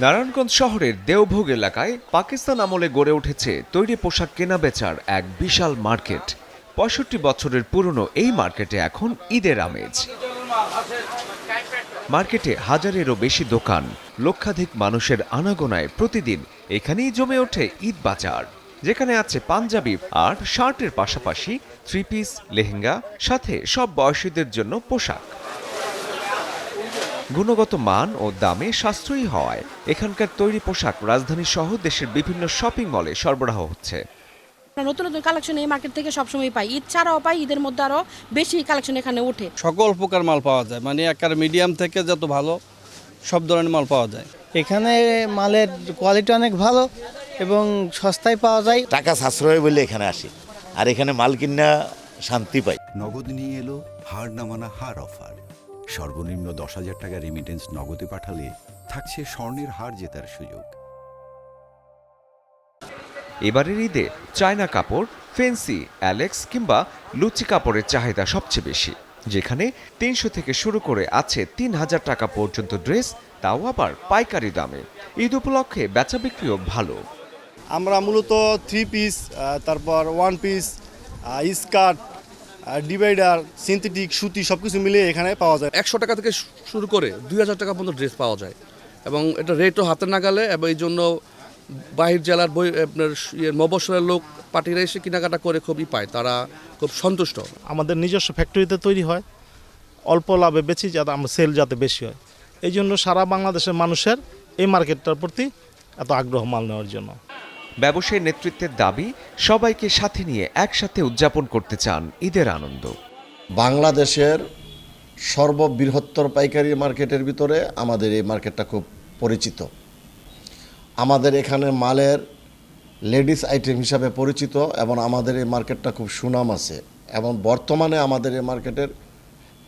নারায়ণগঞ্জ শহরের দেওভোগ এলাকায় পাকিস্তান আমলে গড়ে উঠেছে তৈরি পোশাক কেনাবেচার এক বিশাল মার্কেট। ৬৫ বছরের পুরনো এই মার্কেটে এখন ঈদের আমেজ। মার্কেটে হাজারেরও বেশি দোকান, লক্ষাধিক মানুষের আনাগোনায় প্রতিদিন এখানেই জমে ওঠে ঈদ বাজার, যেখানে আছে পাঞ্জাবি আর শার্টের পাশাপাশি থ্রি পিস, লেহেঙ্গা, সাথে সব বয়সীদের জন্য পোশাক। গুণগত মান ও দামে সাশ্রয়ী হওয়ায় এখানকার তৈরি পোশাক রাজধানী সহ দেশের বিভিন্ন শপিং মলে সরবরাহ হচ্ছে। নতুন নতুন কালেকশন এই মার্কেট থেকে সবসময় পাই, ঈদ ছাড়াও পাই, ঈদের মধ্যে আরো বেশি কালেকশন এখানে ওঠে। সকল প্রকার মাল পাওয়া যায়, মানে একেবারে মিডিয়াম থেকে যত ভালো সব ধরনের মাল পাওয়া যায়। এখানে মালের কোয়ালিটি অনেক ভালো এবং সস্তায় পাওয়া যায়। টাকা সাশ্রয় বলে এখানে আসি, আর এখানে মাল কিনা শান্তি পাই। নগদ নিয়ে এলো হার না মানা হার অফার। সর্বনিম্ন 10,000 টাকা রেমিটেন্স নগদে পাঠালে থাকছে স্বর্ণের হার জেতার সুযোগ। এবারের ঈদে চায়না কাপড়, ফেন্সি, অ্যালেক্স কিংবা লুচি কাপড়ের চাহিদা সবচেয়ে বেশি, যেখানে ৩০০ থেকে শুরু করে আছে ৩,০০০ টাকা পর্যন্ত ড্রেস, তাও আবার পাইকারি দামে। ঈদ উপলক্ষে বেচা বিক্রিও ভালো। আমরা মূলত থ্রি পিস, তারপর one piece, skirt, divider, synthetic, সুতি সবকিছু মিলিয়ে এখানে পাওয়া যায়। ১০০ টাকা থেকে শুরু করে ২,০০০ টাকা পর্যন্ত ড্রেস পাওয়া যায় এবং এটা রেটও হাতে নাগালে, এবং এই জন্য বাহির জেলার আপনার মফস্বলের লোক পার্টিরা এসে কেনাকাটা করে খুবই পায়, তারা খুব সন্তুষ্ট। আমাদের নিজস্ব ফ্যাক্টরিতে তৈরি হয়, অল্প লাভে বেশি, যাতে আমরা সেল যাতে বেশি হয়। এই জন্য সারা বাংলাদেশের মানুষের এই মার্কেটটার প্রতি এত আগ্রহ মাল নেওয়ার জন্য। ব্যবসায়ী নেতৃত্বের দাবি, সবাইকে সাথে নিয়ে একসাথে উদযাপন করতে চান ঈদের আনন্দ। বাংলাদেশের সর্ববৃহত্তর পাইকারি মার্কেটের ভিতরে আমাদের এই মার্কেটটা খুব পরিচিত। আমাদের এখানে মালের লেডিস আইটেম হিসাবে পরিচিত এবং আমাদের এই মার্কেটটা খুব সুনাম আছে, এবং বর্তমানে আমাদের এই মার্কেটের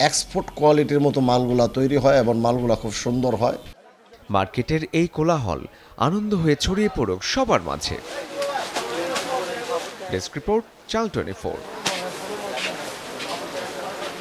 এক্সপোর্ট কোয়ালিটির মতো মালগুলা তৈরি হয় এবং মালগুলা খুব সুন্দর হয়। মার্কেটের এই কোলাহল আনন্দ হয়ে ছড়িয়ে পড়ুক সবার মাঝে। Desk report, channel 24।